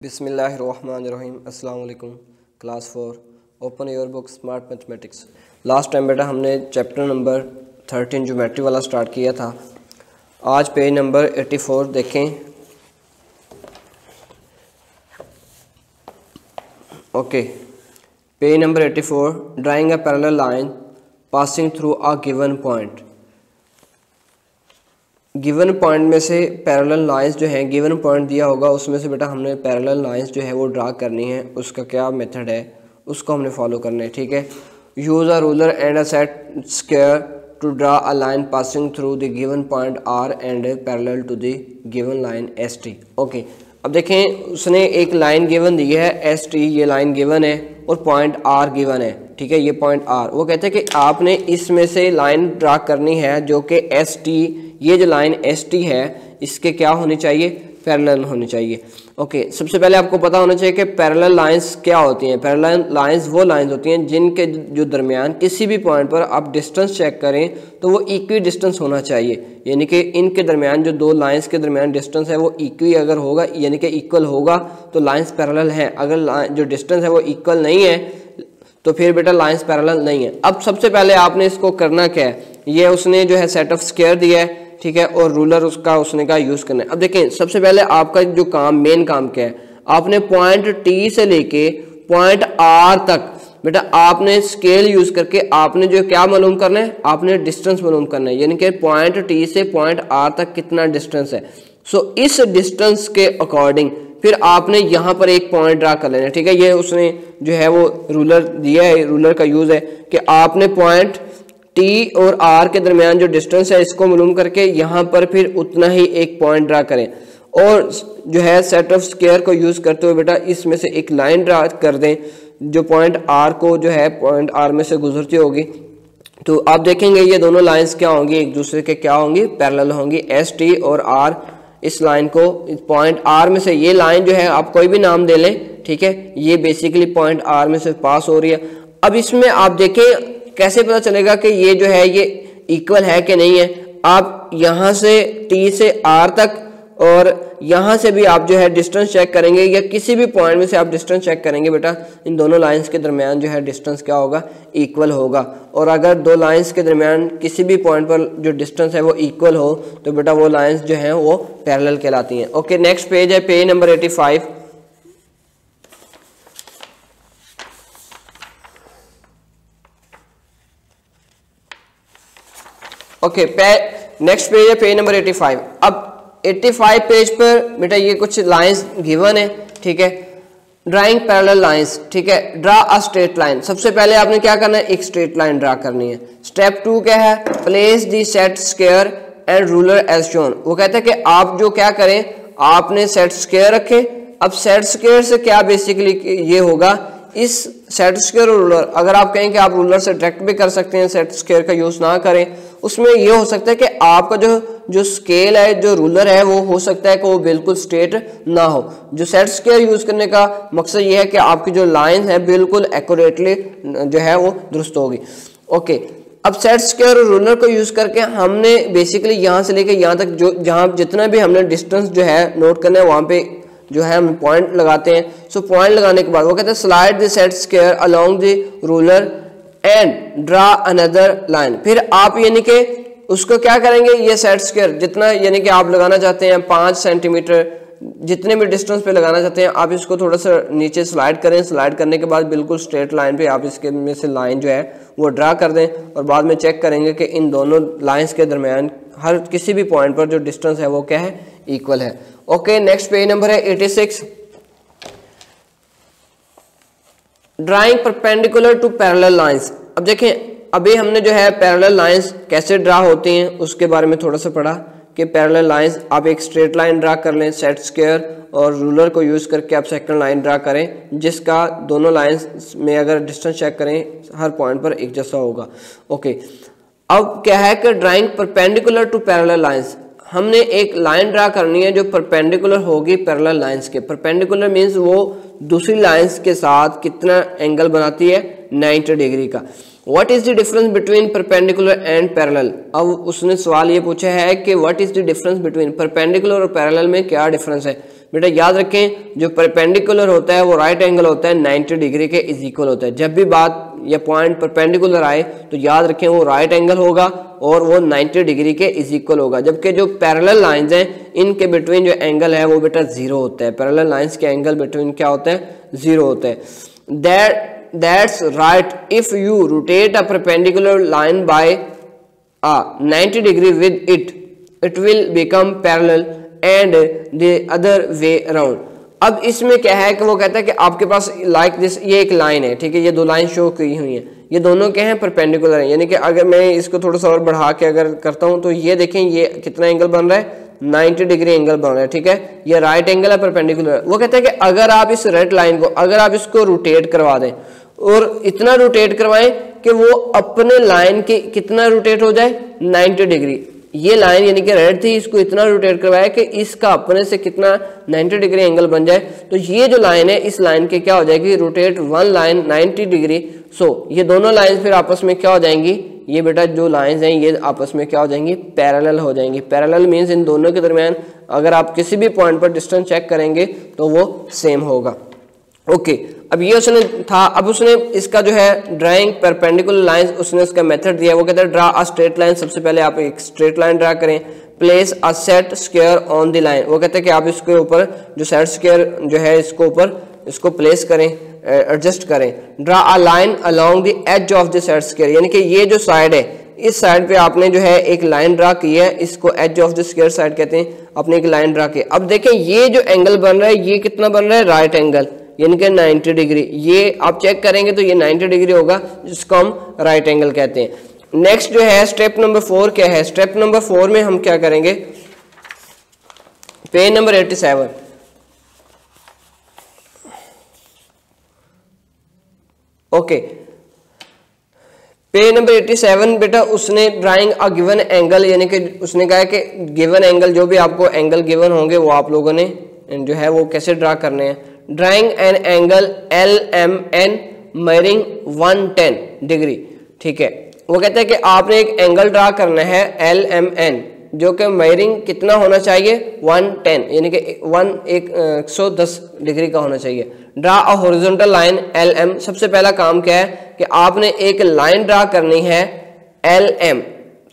बिस्मिल्लाहिर्रहमानिर्रहीम। अस्सलाम वालेकुम। Class 4 open your book smart mathematics. Last time बेटा हमने चैप्टर नंबर 13 ज्योमेट्री वाला स्टार्ट किया था। आज पेज नंबर 84 देखें। Okay, page number 84, drawing a parallel line passing through a given point. Given point में से पैरेलल लाइंस जो हैं, गिवन पॉइंट दिया होगा उसमें से बेटा हमने पैरेलल लाइंस जो है वो ड्रा करनी है। उसका क्या मेथड है उसको हमने फॉलो करना है। ठीक है, use a ruler and a set square to draw a line passing through the given point R and parallel to the given line S T. Okay, अब देखें उसने एक लाइन गिवन दी है एस टी, ये लाइन गिवन है और point are given है। ठीक है, ये पॉइंट आर, वो कहते हैं कि आपने इसमें से लाइन ड्रा करनी है जो कि एस टी, ये जो लाइन एस टी है इसके क्या होनी चाहिए, पैरेलल होनी चाहिए। ओके, सबसे पहले आपको पता होना चाहिए कि पैरेलल लाइंस क्या होती हैं। पैरेलल लाइंस वो लाइंस होती हैं जिनके जो दरमियान किसी भी पॉइंट पर आप डिस्टेंस चेक करें तो वो इक्वी डिस्टेंस होना चाहिए, यानी कि इनके दरमियान जो दो लाइंस के दरमियान डिस्टेंस है वो इक्वी अगर होगा, यानी कि इक्वल होगा तो लाइंस पैरेलल हैं। अगर जो डिस्टेंस है वो इक्वल नहीं है तो फिर बेटा लाइंस पैरेलल नहीं है। अब सबसे पहले आपने इसको करना क्या है, ये उसने जो है सेट ऑफ स्क्वायर दिया है, ठीक है, और रूलर उसका उसने का यूज़ करना है। अब देखें सबसे पहले आपका जो काम, मेन काम क्या है, आपने पॉइंट टी से लेके पॉइंट आर तक बेटा आपने स्केल यूज़ करके आपने जो क्या मालूम करना है, आपने डिस्टेंस मालूम करना है, यानी कि पॉइंट टी से पॉइंट आर तक कितना डिस्टेंस है। सो इस डिस्टेंस के अकॉर्डिंग फिर आपने यहाँ पर एक पॉइंट ड्रा कर लेना है। ठीक है, ये उसने जो है वो रूलर दिया है, रूलर का यूज़ है कि आपने पॉइंट टी और आर के दरमियान जो डिस्टेंस है इसको मालूम करके यहाँ पर फिर उतना ही एक पॉइंट ड्रा करें और जो है सेट ऑफ स्क्वायर को यूज़ करते हुए बेटा इसमें से एक लाइन ड्रा कर दें जो पॉइंट आर को जो है पॉइंट आर में से गुजरती होगी। तो आप देखेंगे ये दोनों लाइंस क्या होंगी, एक दूसरे के क्या होंगी, पैरेलल होंगी। एस टी और आर, इस लाइन को पॉइंट आर में से, ये लाइन जो है आप कोई भी नाम दे लें, ठीक है, ये बेसिकली पॉइंट आर में से पास हो रही है। अब इसमें आप देखें कैसे पता चलेगा कि ये जो है ये इक्वल है कि नहीं है। आप यहाँ से टी से आर तक और यहाँ से भी आप जो है डिस्टेंस चेक करेंगे या किसी भी पॉइंट में से आप डिस्टेंस चेक करेंगे बेटा, इन दोनों लाइंस के दरमियान जो है डिस्टेंस क्या होगा, इक्वल होगा। और अगर दो लाइंस के दरमियान किसी भी पॉइंट पर जो डिस्टेंस है वो इक्वल हो तो बेटा वो लाइंस जो हैं वो पैरेलल कहलाती हैं। ओके, नेक्स्ट पेज है page number 85। Okay, next page है पेज नंबर 85। अब 85 पेज पर बेटा ये कुछ लाइंस गिवन है, ठीक है, ड्राइंग पैरेलल लाइंस। ठीक है, ड्रा अ स्ट्रेट लाइन। सबसे पहले आपने क्या करना है, एक स्ट्रेट लाइन ड्रा करनी है। स्टेप 2 क्या है, place the set square and ruler as shown. वो कहते हैं कि आप जो क्या करें, आपने सेट स्क्वायर रखे। अब सेट स्क्वायर से क्या बेसिकली ये होगा, इस सेट स्क्वायर और रूलर, अगर आप कहें कि आप रूलर से डायरेक्ट भी कर सकते हैं, सेट स्क्वायर का यूज ना करें, उसमें ये हो सकता है कि आपका जो स्केल है, जो रूलर है, वो हो सकता है कि वो बिल्कुल स्ट्रेट ना हो। जो सेट स्क्वायर यूज करने का मकसद ये है कि आपकी जो लाइन है बिल्कुल एक्यूरेटली जो है वो दुरुस्त होगी। ओके, अब सेट स्क्वायर और रूलर को यूज करके हमने बेसिकली यहाँ से लेके यहाँ तक जो जहाँ जितना भी हमने डिस्टेंस जो है नोट करना है वहाँ पे जो है हम पॉइंट लगाते हैं। सो पॉइंट लगाने के बाद वो कहते हैं slide the set square along the ruler and draw another line. फिर आप यानी कि उसको क्या करेंगे, ये सेट स्क्वायर जितना यानी कि आप लगाना चाहते हैं 5 सेंटीमीटर, जितने भी डिस्टेंस पे लगाना चाहते हैं आप इसको थोड़ा सा नीचे स्लाइड करें। स्लाइड करने के बाद बिल्कुल स्ट्रेट लाइन पे आप इसके में से लाइन जो है वो ड्रा कर दें और बाद में चेक करेंगे कि इन दोनों लाइंस के दरमियान हर किसी भी पॉइंट पर जो डिस्टेंस है वो क्या है, इक्वल है। ओके, नेक्स्ट पेज नंबर है 86, drawing perpendicular to parallel lines. अब देखें अभी हमने जो है पैरेलल लाइंस कैसे ड्रा होती हैं उसके बारे में थोड़ा सा पढ़ा कि पैरेलल लाइंस आप एक स्ट्रेट लाइन ड्रा कर लें, सेट स्क्वायर और रूलर को यूज़ करके आप सेकंड लाइन ड्रा करें जिसका दोनों लाइंस में अगर डिस्टेंस चेक करें हर पॉइंट पर एक जैसा होगा। ओके, अब क्या है कि drawing perpendicular to parallel lines, हमने एक लाइन ड्रा करनी है जो परपेंडिकुलर होगी पैरेलल लाइंस के। परपेंडिकुलर मींस वो दूसरी लाइंस के साथ कितना एंगल बनाती है, 90 डिग्री का। What is the difference between perpendicular and parallel. अब उसने सवाल ये पूछा है कि what is the difference between perpendicular और पैरेलल में क्या डिफरेंस है। बेटा याद रखें जो परपेंडिकुलर होता है वो राइट एंगल होता है 90 डिग्री के इज इक्वल होता है। जब भी बात या पॉइंट परपेंडिकुलर आए तो याद रखें वो राइट एंगल होगा और वो 90 डिग्री के इज इक्वल होगा। जबकि जो पैरेलल लाइंस हैं इनके बिटवीन जो एंगल है वो बेटा जीरो होता है। पैरेलल लाइंस के एंगल बिटवीन क्या होता है, जीरो होता है। That's right. If you rotate a perpendicular line by 90 degree with it, it will become parallel and the other way around. अब इसमें क्या है कि वो कहता है कि आपके पास लाइक दिस, ये एक लाइन है, ठीक है, ये दो लाइन शो की हुई हैं, ये दोनों क्या हैं, परपेंडिकुलर हैं। यानी कि अगर मैं इसको थोड़ा सा और बढ़ा के अगर करता हूँ तो ये देखें ये कितना एंगल बन रहा है, 90 डिग्री एंगल बन रहा है, ठीक है, ये राइट एंगल है, परपेंडिकुलर। वो कहता है कि अगर आप इस रेड लाइन को अगर आप इसको रोटेट करवा दें और इतना रोटेट करवाएं कि वो अपने लाइन के कितना रोटेट हो जाए, 90 डिग्री। ये लाइन यानी कि रेड थी, इसको इतना रोटेट करवाया कि इसका अपने से कितना 90 डिग्री एंगल बन जाए। तो ये जो लाइन है इस लाइन के क्या हो जाएगी, रोटेट वन लाइन 90 डिग्री। सो ये दोनों लाइन फिर आपस में क्या हो जाएंगी, ये बेटा जो लाइंस हैं ये आपस में क्या हो जाएंगी, पैरेलल हो जाएंगी। पैरेलल मींस इन दोनों के दरमियान अगर आप किसी भी पॉइंट पर डिस्टेंस चेक करेंगे तो वो सेम होगा। ओके, अब ये उसने था, अब उसने इसका जो है ड्राइंग परपेंडिकुलर लाइंस उसने उसका मेथड दिया। वो कहता है ड्रा अ स्ट्रेट लाइन। सबसे पहले आप एक स्ट्रेट लाइन ड्रा करें, place a set square on the line. वो कहता है कि आप इसके ऊपर जो सेट स्क्वायर जो है इसको ऊपर इसको प्लेस करें, एडजस्ट करें। Draw a line along the edge of the set square, यानी कि ये जो साइड है इस साइड पे आपने जो है एक लाइन ड्रा की है, इसको edge of the square side कहते हैं। आपने एक लाइन ड्रा की। अब देखें ये जो एंगल बन रहा है ये कितना बन रहा है, राइट एंगल, यानी कि 90 डिग्री। ये आप चेक करेंगे तो ये 90 डिग्री होगा, जिसको हम राइट एंगल कहते हैं। नेक्स्ट जो है स्टेप नंबर 4 क्या है, स्टेप नंबर 4 में हम क्या करेंगे, page number 87। Okay, page number 87 बेटा उसने ड्राइंग अ गिवन एंगल, यानी कि उसने कहा है कि गिवन एंगल जो भी आपको एंगल गिवन होंगे वो आप लोगों ने जो है वो कैसे ड्रा करने हैं। Drawing an angle LMN measuring 110 degree, ठीक है। वो कहता है कि आपने एक एंगल ड्रा करना है LMN जो कि मेजरिंग कितना होना चाहिए, 110, यानी कि 110 डिग्री का होना चाहिए। Draw a horizontal line LM। सबसे पहला काम क्या है कि आपने एक लाइन ड्रा करनी है LM।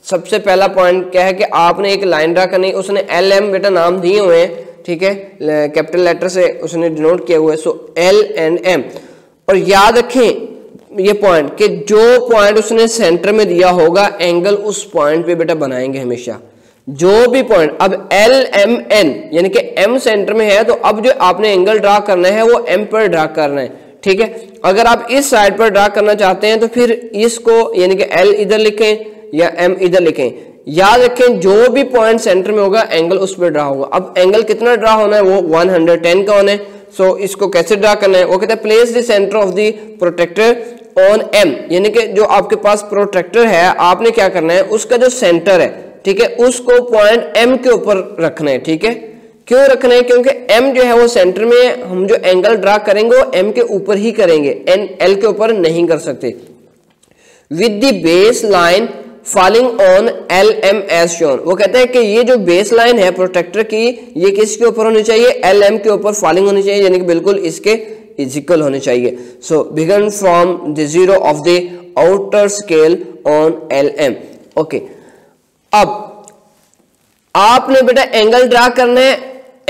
सबसे पहला पॉइंट क्या है कि आपने एक लाइन ड्रा करनी है। उसने LM बेटा नाम दिए हुए हैं, ठीक है, कैपिटल लेटर से उसने डिनोट किया हुआ है। सो L and M। और याद रखें ये पॉइंट कि जो पॉइंट उसने सेंटर में दिया होगा एंगल उस पॉइंट पे बेटा बनाएंगे हमेशा। जो भी पॉइंट, अब LMN यानी कि M सेंटर में है तो अब जो आपने एंगल ड्रा करना है वो M पर ड्रा करना है, ठीक है। अगर आप इस साइड पर ड्रा करना चाहते हैं तो फिर इसको यानी कि L इधर लिखें या M इधर लिखें। याद रखें जो भी पॉइंट सेंटर में होगा एंगल उस पर ड्रा होगा। अब एंगल कितना ड्रा होना है, वो 110 का होना है। सो इसको कैसे ड्रा करना है, वो कहता है place the centre of the protector on M, यानी कि जो आपके पास प्रोटेक्टर है आपने क्या करना है उसका जो सेंटर है, ठीक है, उसको पॉइंट M के ऊपर रखना है, ठीक है। क्यों रखना है, क्योंकि M जो है वो सेंटर में है, हम जो एंगल ड्रा करेंगे वो M के ऊपर ही करेंगे, L के ऊपर नहीं कर सकते। With the base line falling on LM as shown. वो कहता है कि ये जो बेस लाइन है प्रोटेक्टर की ये किसके ऊपर होनी चाहिए, LM के ऊपर फॉलिंग होनी चाहिए, यानी कि बिल्कुल इसके इक्वल होने चाहिए। So begin from the zero of the outer scale on LM। Okay, अब आपने बेटा एंगल ड्रा करना है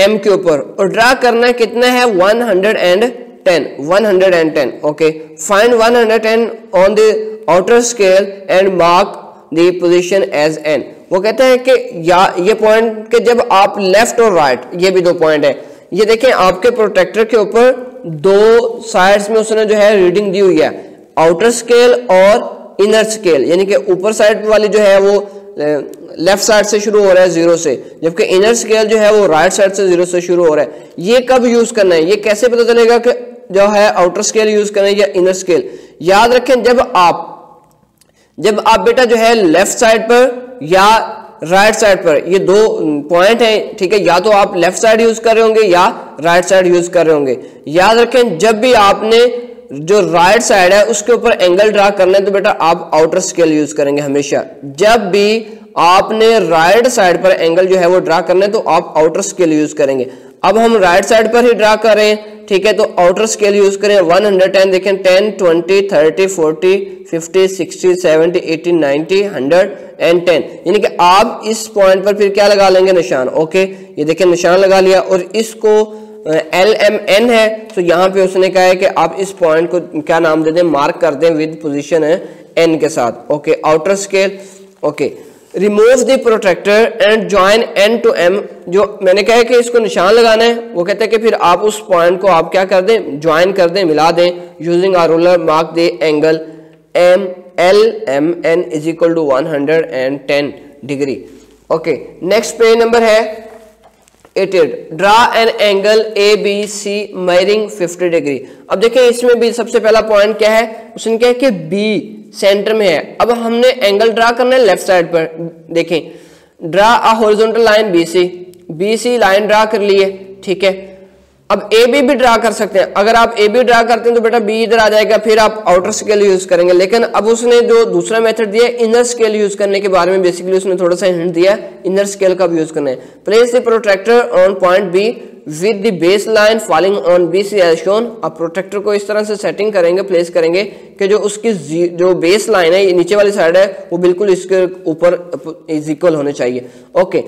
M के ऊपर और ड्रा करना है कितना है, 110। Okay, find 110 on the outer scale and mark the position as N। वो कहता है कि ये पॉइंट के जब आप लेफ्ट और राइट, ये भी दो पॉइंट है, ये देखें आपके प्रोटेक्टर के ऊपर दो साइड्स में उसने जो है रीडिंग दी हुई है, आउटर स्केल और इनर स्केल, यानी कि ऊपर साइड वाली जो है वो लेफ्ट साइड से शुरू हो रहा है 0 से, जबकि इनर स्केल जो है वो राइट साइड से 0 से शुरू हो रहा है। ये कब यूज करना है, ये कैसे पता चलेगा कि जो है आउटर स्केल यूज करना है या इनर स्केल। याद रखें जब आप बेटा जो है लेफ्ट साइड पर या राइट साइड पर, ये दो पॉइंट हैं, ठीक है, या तो आप लेफ्ट साइड यूज कर रहे होंगे या राइट साइड यूज कर रहे होंगे। याद रखें जब भी आपने जो राइट साइड है उसके ऊपर एंगल ड्रा करना है तो बेटा आप आउटर स्केल यूज करेंगे हमेशा। जब भी आपने राइट साइड पर एंगल जो है वो ड्रा करना है तो आप आउटर स्केल यूज करेंगे। अब हम राइट साइड पर ही ड्रा कर रहे हैं, ठीक है। तो आउटर स्केल यूज करें 110, देखें 10, 20, 30, 40, 50, 60, 70, 80, 90, 100 एंड 10, यानी कि आप इस पॉइंट पर फिर क्या लगा लेंगे, निशान। ओके, ये देखें निशान लगा लिया, और इसको LMN है, तो यहाँ पे उसने कहा है कि आप इस पॉइंट को क्या नाम दे दें, मार्क कर दें विद पोजीशन है N के साथ। Okay, outer scale. Okay, remove the protector and join N to M, जो मैंने कहा है कि इसको निशान लगाना है, वो कहते हैं कि फिर आप उस पॉइंट को आप क्या कर दें, ज्वाइन कर दें, मिला दें, using a ruler mark the angle LMN is equal to 110 degree. Okay, next page number है 88, draw an angle ABC measuring 50 degree. अब देखें इसमें भी सबसे पहला पॉइंट क्या है, उसने कहा कि B सेंटर में है। अब हमने एंगल ड्रा करना है लेफ्ट साइड पर, देखें draw a horizontal line BC line draw कर लिए, ठीक है। अब AB भी ड्रा कर सकते हैं, अगर आप AB ड्रा करते हैं तो बेटा B इधर आ जाएगा, फिर आप आउटर स्केल यूज करेंगे। लेकिन अब उसने जो दूसरा मेथड दिया इनर स्केल यूज करने के बारे में, बेसिकली उसने थोड़ा सा हिंट दिया इनर स्केल का भी यूज करना है। Place the protector on point B with the base line falling on BC as shown. अब प्रोटेक्टर को इस तरह से सेटिंग करेंगे, प्लेस करेंगे कि जो उसकी जो बेस लाइन है, ये नीचे वाली साइड है, वो बिल्कुल इसके ऊपर इज इक्वल होने चाहिए। ओके,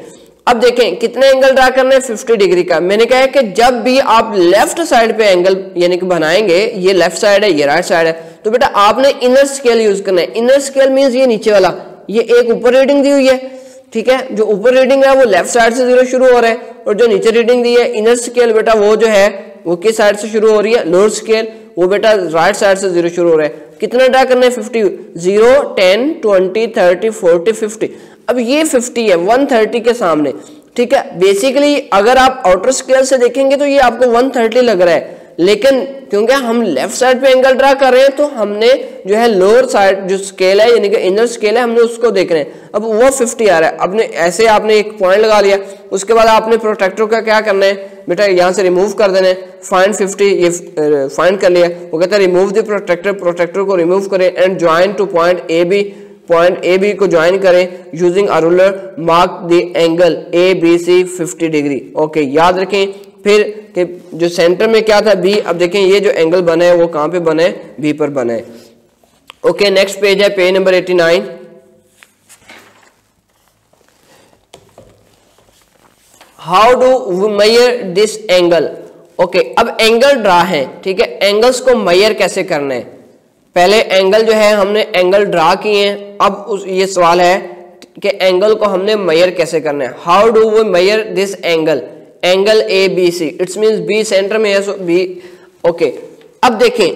अब देखें कितने एंगल ड्रा करना है, 50 डिग्री का। मैंने कहा है कि जब भी आप लेफ्ट साइड पे एंगल यानी कि बनाएंगे, ये लेफ्ट साइड है, ये राइट साइड है, तो बेटा आपने इनर स्केल यूज करना है। इनर स्केल मींस ये नीचे वाला, ये एक ऊपर रीडिंग दी हुई है, ठीक है, जो ऊपर रीडिंग है वो लेफ्ट साइड से 0 शुरू हो रहा है, और जो नीचे रीडिंग दी है इनर स्केल बेटा वो जो है वो किस साइड से शुरू हो रही है, लोअर स्केल, वो बेटा राइट साइड से 0 शुरू हो रहा है। कितना ड्रा करना है, 50, 0, 10, 20, 30, 40, 50। अब ये 50 है 130 के सामने, ठीक है। बेसिकली अगर आप आउटर स्केल से देखेंगे तो ये आपको 130 लग रहा है, लेकिन क्योंकि हम लेफ्ट साइड पे एंगल ड्रा कर रहे हैं तो हमने जो है लोअर साइड जो स्केल है यानी कि इनर स्केल है, हमने उसको देख रहे हैं। अब वो 50 आ रहा है, अपने ऐसे आपने एक पॉइंट लगा लिया, उसके बाद आपने प्रोटेक्टर का क्या करना है बेटा, यहाँ से रिमूव कर देना है, फाइंड 50, ये फाइंड कर लिया। वो कहता है रिमूव द प्रोटेक्टर, प्रोटेक्टर को रिमूव करें and join two point AB, point AB को ज्वाइन करें using a ruler, mark the angle ABC 50 degree. Okay, याद रखें फिर कि जो सेंटर में क्या था B, अब देखें ये जो एंगल बना है वो कहां पे बना है, B पर बना है। ओके, नेक्स्ट पेज है page number 89। How do we measure this angle. Okay, अब एंगल ड्रा है, ठीक है, एंगल्स को मेजर कैसे करना है। पहले एंगल जो है हमने एंगल ड्रा किए हैं, अब ये सवाल है कि एंगल को हमने मेजर कैसे करना है। How do we measure this angle, angle ABC, it's means B centre में है, सो B। ओके, अब देखें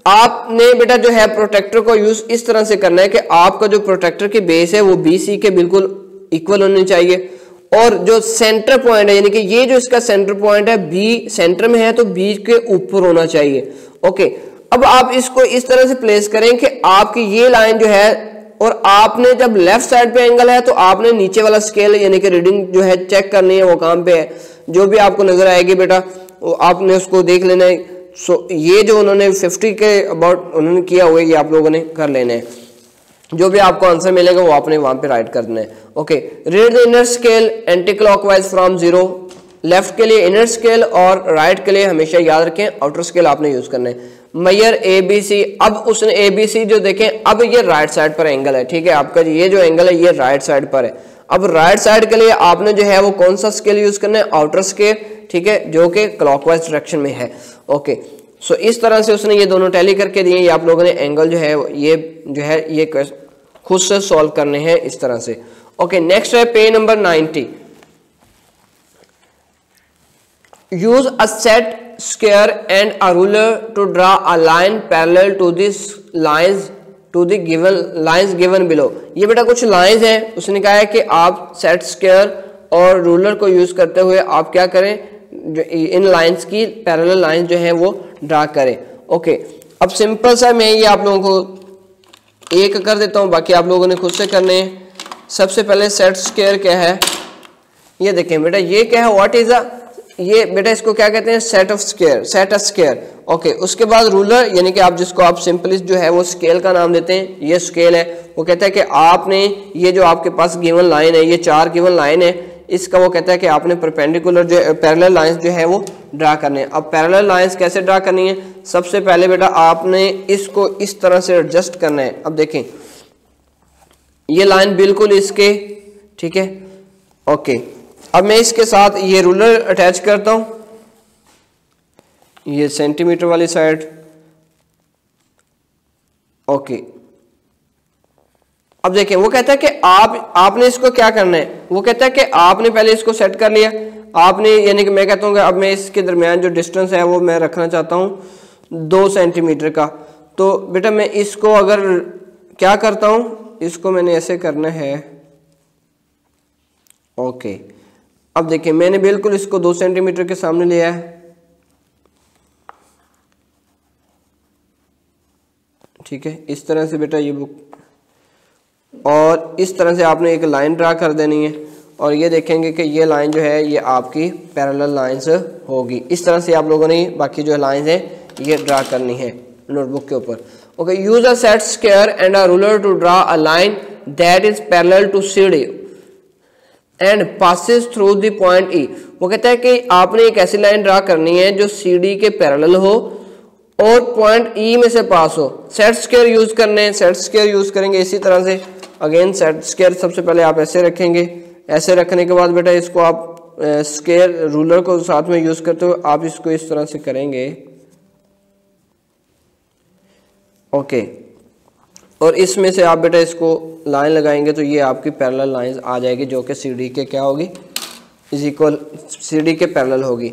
आपने बेटा जो है प्रोटेक्टर को यूज इस तरह से करना है कि आपका जो प्रोटेक्टर की बेस है वो BC के बिल्कुल इक्वल होनी चाहिए, और जो सेंटर पॉइंट है यानी कि ये जो इसका सेंटर पॉइंट है B सेंटर में है तो B के ऊपर होना चाहिए। ओके, अब आप इसको इस तरह से प्लेस करें कि आपकी ये लाइन जो है, और आपने जब लेफ्ट साइड पे एंगल है तो आपने नीचे वाला स्केल यानी कि रीडिंग जो है चेक करनी है, वो कहां पे है, जो भी आपको नजर आएगी बेटा वो आपने उसको देख लेना है। सो ये जो उन्होंने 50 के अबाउट उन्होंने किया हुआ है ये आप लोगों ने कर लेना है, जो भी आपको आंसर मिलेगा वो आपने वहां पे राइट कर देना है। Okay, read the inner scale anti clockwise from 0, left के लिए इनर स्केल और राइट के लिए हमेशा याद रखें आउटर स्केल आपने यूज करना है। मेजर ABC, अब उसने ABC जो देखें, अब ये राइट साइड पर एंगल है, ठीक है, आपका ये जो एंगल है ये राइट साइड पर है। अब राइट साइड के लिए आपने जो है वो कौन सा स्केल यूज करना है, आउटर स्केल, ठीक है, जो कि क्लॉकवाइज डायरेक्शन में है। ओके, सो इस तरह से उसने ये दोनों टैली करके दिए, ये आप लोगों ने एंगल जो है ये जो है ये खुद से सॉल्व करने हैं इस तरह से। ओके, नेक्स्ट है page number 90। Use a set square and a ruler to draw a line parallel to this lines to the given lines given below. ये बेटा कुछ लाइंस हैं, उसने कहा है कि आप सेट स्क्वायर और रूलर को यूज करते हुए आप क्या करें, इन लाइंस की पैरेलल लाइंस जो है वो ड्रा करें। ओके, अब सिंपल सा मैं ये आप लोगों को एक कर देता हूं, बाकी आप लोगों ने खुद से करने हैं। सबसे पहले सेट स्क्वायर क्या है, ये देखें बेटा, ये क्या है, व्हाट इज अ, ये बेटा इसको क्या कहते हैं, set of square, set a square. Okay, उसके बाद रूलर यानी कि आप जिसको आप सिंपली जो है वो स्केल का नाम देते हैं, ये स्केल है। वो कहता है कि आपने ये जो आपके पास गिवन लाइन है, ये 4 गिवन लाइन है, इसका वो कहता है कि आपने परपेंडिकुलर जो पैरेलल लाइंस जो है वो ड्रा करने हैं। अब पैरेलल लाइंस कैसे ड्रा करनी है, सबसे पहले बेटा आपने इसको इस तरह से एडजस्ट करना है। अब देखें ये लाइन बिल्कुल इसके, ठीक है, ओके। अब मैं इसके साथ ये रूलर अटैच करता हूं, ये सेंटीमीटर वाली साइड, ओके। अब देखें वो कहता है कि आपने इसको क्या करना है, वो कहता है कि आपने पहले इसको सेट कर लिया आपने, यानी कि मैं कहता हूँ कि अब मैं इसके दरमियान जो डिस्टेंस है वो मैं रखना चाहता हूँ 2 सेंटीमीटर का। तो बेटा मैं इसको अगर क्या करता हूँ, इसको मैंने ऐसे करना है, ओके। अब देखिए मैंने बिल्कुल इसको 2 सेंटीमीटर के सामने लिया है, ठीक है, इस तरह से बेटा ये बुक, और इस तरह से आपने एक लाइन ड्रा कर देनी है और ये देखेंगे कि ये लाइन जो है ये आपकी पैरेलल लाइंस होगी। इस तरह से आप लोगों ने बाकी जो लाइंस हैं ये ड्रा करनी है नोटबुक के ऊपर। Okay, use a set square and a ruler to draw a line that is parallel to CD and passes through the point E। वो कहता है कि आपने एक ऐसी लाइन ड्रा करनी है जो CD के पैरेलल हो और पॉइंट E में से पास हो। सेट स्क्वायर यूज करने हैं, सेट स्क्वायर यूज करेंगे इसी तरह से। अगेन सेट स्क्वायर सबसे पहले आप ऐसे रखेंगे, ऐसे रखने के बाद बेटा इसको आप स्क्वायर रूलर को साथ में यूज करते हो, आप इसको इस तरह से करेंगे, ओके। और इसमें से आप बेटा इसको लाइन लगाएंगे तो ये आपकी पैरेलल लाइंस आ जाएगी जो कि CD के क्या होगी, इज इक्वल CD के पैरेलल होगी।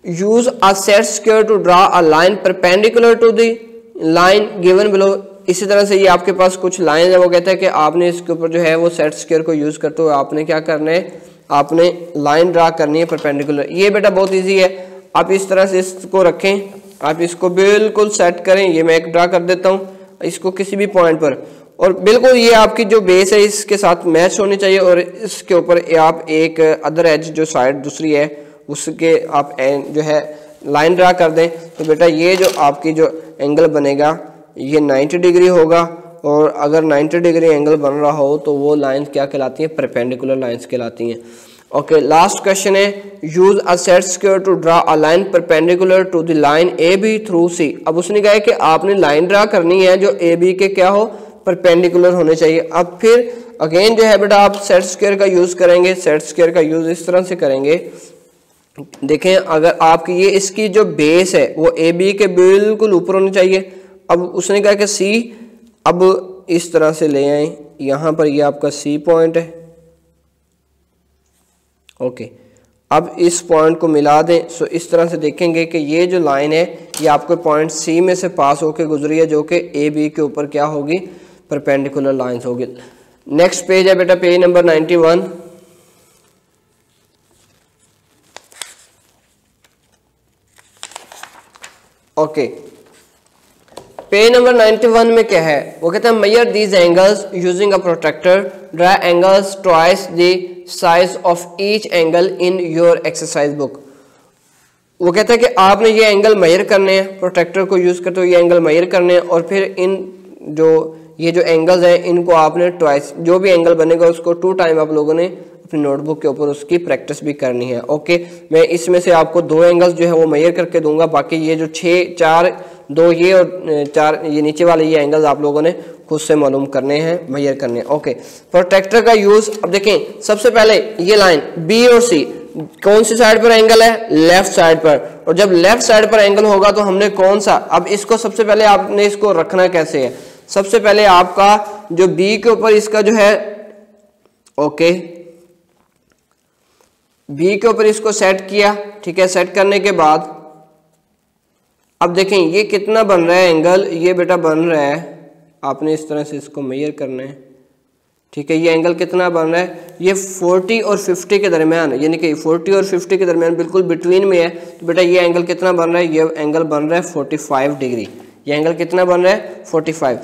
Use a set square to draw a line perpendicular to the line given below. इसी तरह से ये आपके पास कुछ लाइन है, वो कहता है कि आपने इसके ऊपर जो है वो सेट स्क्वायर को यूज करते हुए आपने क्या करना है, आपने लाइन ड्रा करनी है परपेंडिकुलर। ये बेटा बहुत इजी है, आप इस तरह से इसको रखें, आप इसको बिल्कुल सेट करें। ये मैं एक ड्रा कर देता हूँ इसको किसी भी पॉइंट पर, और बिल्कुल ये आपकी जो बेस है इसके साथ मैच होनी चाहिए और इसके ऊपर आप एक अदर एज जो साइड दूसरी है उसके आप जो है लाइन ड्रा कर दें। तो बेटा ये जो आपकी जो एंगल बनेगा ये 90 डिग्री होगा, और अगर 90 डिग्री एंगल बन रहा हो तो वो लाइन क्या कहलाती हैं, परपेंडिकुलर लाइंस कहलाती हैं। ओके, लास्ट क्वेश्चन है use a set square to draw a line perpendicular to the line AB through C। अब उसने कहा है कि आपने लाइन ड्रा करनी है जो AB के क्या हो, परपेंडिकुलर होने चाहिए। अब फिर अगेन जो है बेटा आप सेट स्क्वायर का यूज करेंगे, सेट स्क्वायर का यूज इस तरह से करेंगे। देखें अगर आपकी ये इसकी जो बेस है वो AB के बिल्कुल ऊपर होनी चाहिए। अब उसने कहा कि C, अब इस तरह से ले आए, यहाँ पर ये आपका C पॉइंट है, ओके। अब इस पॉइंट को मिला दें, सो इस तरह से देखेंगे कि ये जो लाइन है ये आपके पॉइंट C में से पास होकर गुजरी है जो कि AB के ऊपर क्या होगी, परपेंडिकुलर लाइंस होगी। नेक्स्ट पेज है बेटा page number 91। Okay, page number 91 में क्या है, वो कहते हैं measure these angles using a protractor, draw angles twice the size of each angle in your exercise book. वो कहता है कि आपने ये एंगल मेजर करने हैं, प्रोट्रैक्टर को यूज करते हुए ये एंगल मेजर करने हैं, और फिर इन जो ये जो एंगल्स हैं इनको आपने ट्वाइस, जो भी एंगल बनेगा उसको 2 टाइम आप लोगों ने अपनी नोटबुक के ऊपर उसकी प्रैक्टिस भी करनी है। ओके, मैं इसमें से आपको 2 एंगल्स जो है वो मेजर करके दूंगा, बाकी ये जो 6, 4, 2 ये और 4 ये नीचे वाले ये एंगल्स आप लोगों ने खुद से मालूम करने हैं, मेजर करने हैं। ओके, प्रोट्रैक्टर का यूज, अब देखें सबसे पहले ये लाइन B और C कौन सी साइड पर एंगल है, लेफ्ट साइड पर, और जब लेफ्ट साइड पर एंगल होगा तो हमने कौन सा, अब इसको सबसे पहले आपने इसको रखना कैसे है, सबसे पहले आपका जो B के ऊपर इसका जो है, ओके, B के ऊपर इसको सेट किया, ठीक है। सेट करने के बाद अब देखें ये कितना बन रहा है एंगल, ये बेटा बन रहा है, आपने इस तरह से इसको मेजर करना है, ठीक है। ये एंगल कितना बन रहा है, ये 40 और 50 के दरमियान, यानी कि 40 और 50 के दरमियान बिल्कुल बिटवीन में है। तो बेटा ये एंगल कितना बन रहा है, ये एंगल बन रहा है 45 डिग्री। ये एंगल कितना बन रहा है, 45।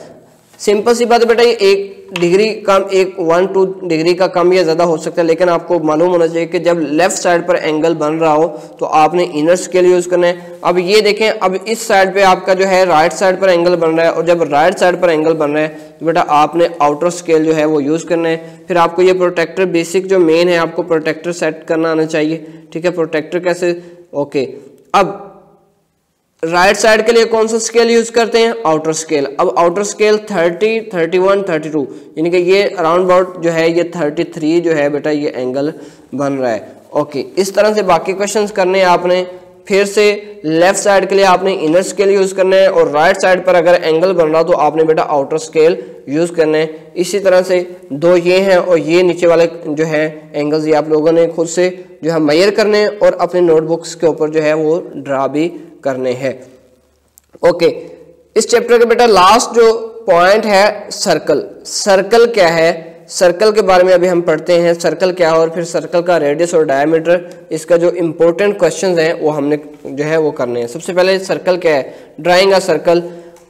सिंपल सी बात है बेटा, ये एक डिग्री कम, एक 1-2 डिग्री का कम या ज़्यादा हो सकता है, लेकिन आपको मालूम होना चाहिए कि जब लेफ्ट साइड पर एंगल बन रहा हो तो आपने इनर स्केल यूज़ करना है। अब ये देखें, अब इस साइड पे आपका जो है राइट साइड पर एंगल बन रहा है, और जब राइट साइड पर एंगल बन रहा है तो बेटा आपने आउटर स्केल जो है वो यूज़ करना है। फिर आपको ये प्रोटेक्टर बेसिक जो मेन है, आपको प्रोटेक्टर सेट करना आना चाहिए, ठीक है। प्रोटेक्टर कैसे, ओके। अब राइट साइड के लिए कौन सा स्केल यूज करते हैं, आउटर स्केल। अब आउटर स्केल 30, 31, 32, यानी कि ये अराउंड अबाउट जो है ये 33 जो है बेटा ये एंगल बन रहा है, ओके। इस तरह से बाकी क्वेश्चंस करने हैं आपने। फिर से लेफ्ट साइड के लिए आपने इनर स्केल यूज करना है, और राइट साइड पर अगर एंगल बन रहा तो आपने बेटा आउटर स्केल यूज करना है। इसी तरह से दो ये हैं और ये नीचे वाले जो है एंगल्स, ये आप लोगों ने खुद से जो है मेजर करने हैं और अपने नोटबुक्स के ऊपर जो है वो ड्रा भी करने हैं, ओके। इस चैप्टर के बेटा लास्ट जो पॉइंट है सर्कल। सर्कल क्या है, सर्कल के बारे में अभी हम पढ़ते हैं, सर्कल क्या है, और फिर सर्कल का रेडियस और डायमीटर, इसका जो इंपॉर्टेंट क्वेश्चंस हैं वो हमने जो है वो करने हैं। सबसे पहले सर्कल क्या है, drawing a circle.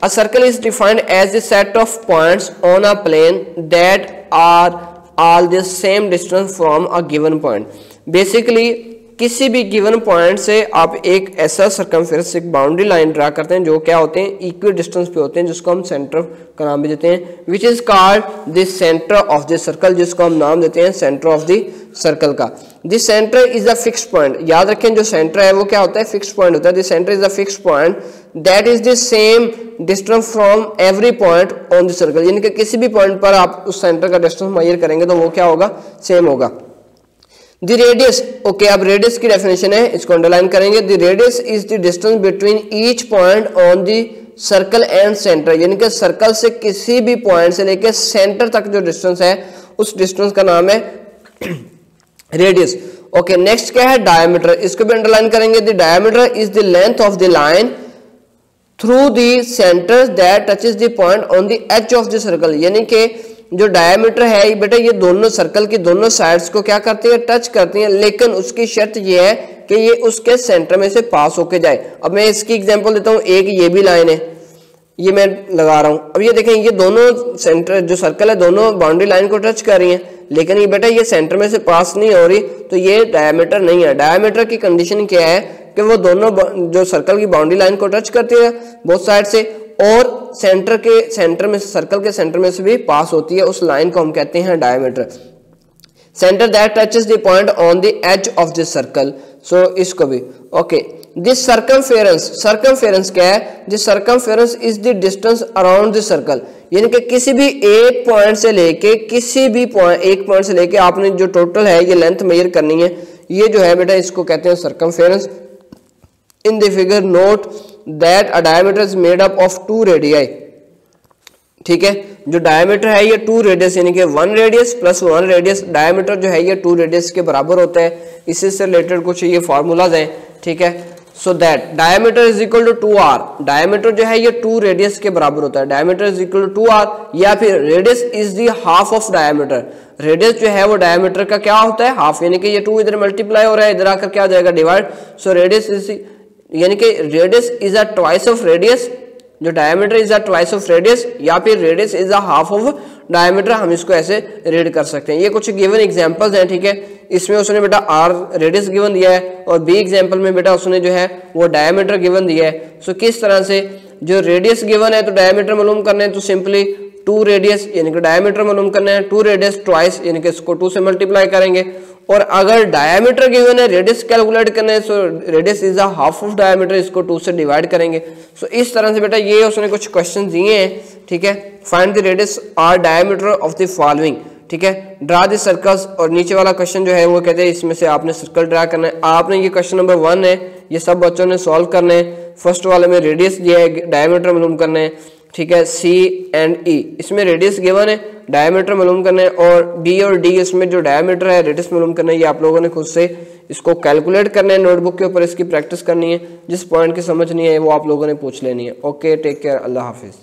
A circle is defined as the set of points on a plane that are all the same distance from a given point. Basically किसी भी गिवन पॉइंट से आप एक ऐसा सर्कमफेरेंस, एक बाउंड्री लाइन ड्रा करते हैं जो क्या होते हैं, इक्वल डिस्टेंस पे होते हैं, जिसको हम सेंटर का नाम भी देते हैं, which is called the centre of the circle, जिसको हम नाम देते हैं सेंटर ऑफ द सर्कल का। The centre is a fix point. याद रखें जो सेंटर है वो क्या होता है, फिक्स पॉइंट होता है। The centre is a fix point that is the same distance from every point on the circle, यानी कि किसी भी पॉइंट पर आप उस सेंटर का डिस्टेंस मेजर करेंगे तो वो क्या होगा, सेम होगा। The radius, okay. अब रेडियस की डेफिनेशन है, इसको अंडरलाइन करेंगे। The radius is the distance between each point on the circle and centre, यानी कि सर्कल से किसी भी पॉइंट से लेकर सेंटर तक जो डिस्टेंस है उस डिस्टेंस का नाम है रेडियस, ओके। नेक्स्ट क्या है, डायमीटर। इसको भी अंडरलाइन करेंगे। The diameter is the length of the line through the centre that touches the point on the edge of the circle, यानी कि जो डायमीटर है बेटा ये दोनों सर्कल की दोनों साइड्स को क्या करती है, टच करती है, लेकिन उसकी शर्त ये है कि ये उसके सेंटर में से पास होके जाए। अब मैं इसकी एग्जांपल देता हूँ, एक ये भी लाइन है, ये मैं लगा रहा हूँ। अब ये देखें, ये दोनों सेंटर जो सर्कल है दोनों बाउंड्री लाइन को टच कर रही है, लेकिन ये बेटा ये सेंटर में से पास नहीं हो रही, तो ये डायमीटर नहीं है। डायमीटर की कंडीशन क्या है कि वो दोनों जो सर्कल की बाउंड्री लाइन को टच करती है बोथ साइड से, और सेंटर में सर्कल के सेंटर में से भी पास होती है, उस लाइन को हम कहते हैं diameter. Center that touches the point on the edge of the circle, so इसको भी, ओके। दिस सर्कमफेरेंस, सर्कमफेरेंस क्या है, this circumference is the distance around the circle, यानी कि किसी भी एक पॉइंट से लेके किसी भी एक पॉइंट से लेके आपने जो टोटल है ये लेंथ मेजर करनी है, ये जो है बेटा इसको कहते हैं circumference. In the figure note that a diameter is made up of 2 radii, ठीक है। जो डायमीटर है ये 2 रेडियस, यानी कि 1 रेडियस प्लस 1 रेडियस, डायमीटर जो है ये 2 रेडियस के बराबर होता है। इसी से रिलेटेड कुछ ये फार्मूलाज हैं, ठीक है। So that diameter is equal to 2r, diameter जो है ये 2 रेडियस के बराबर होता है। Diameter is equal to 2r, या फिर radius is the half of diameter. Radius जो है वो डायमीटर का क्या होता है, हाफ, यानी कि ये 2 इधर मल्टीप्लाई हो रहा है, इधर आकर क्या हो जाएगा, डिवाइड। सो रेडियस इज, यानी कि radius is a twice of radius, जो diameter is a twice of radius, या फिर radius is a half of diameter, हम इसको ऐसे रीड कर सकते हैं। ये कुछ गिवन एग्जांपल्स हैं, ठीक है। इसमें उसने बेटा r रेडियस गिवन दिया है, और बी एग्जांपल में बेटा उसने जो है वो डायमीटर गिवन दिया है। सो किस तरह से, जो रेडियस गिवन है तो डायमीटर मालूम करना है तो सिंपली 2 रेडियस यानी कि डायमीटर मालूम करना है, 2 रेडियस ट्वाइस यानी कि इसको 2 से मल्टीप्लाई करेंगे। और अगर डायमीटर गिवन है, रेडियस कैलकुलेट करना है, so radius is a half of diameter, इसको 2 से डिवाइड करेंगे। सो इस तरह से बेटा ये उसने कुछ क्वेश्चन दिए हैं, ठीक है। फाइंड द रेडियस और डायमीटर ऑफ द फॉलोइंग, ठीक है। ड्रा द सर्कल्स, और नीचे वाला क्वेश्चन जो है वो कहते हैं इसमें से आपने सर्कल ड्रा करना है। आपने ये क्वेश्चन नंबर 1 है, ये सब बच्चों ने सॉल्व करना है। फर्स्ट वाले में रेडियस दिया है, डायमीटर मालूम करना है, ठीक है। सी एंड ई इसमें रेडियस गिवन है, डायमीटर मालूम करना है, और बी और डी इसमें जो डायमीटर है रेडियस मालूम करना है। ये आप लोगों ने खुद से इसको कैलकुलेट करना है, नोटबुक के ऊपर इसकी प्रैक्टिस करनी है। जिस पॉइंट की समझ नहीं है वो आप लोगों ने पूछ लेनी है। ओके, टेक केयर, अल्लाह हाफिज।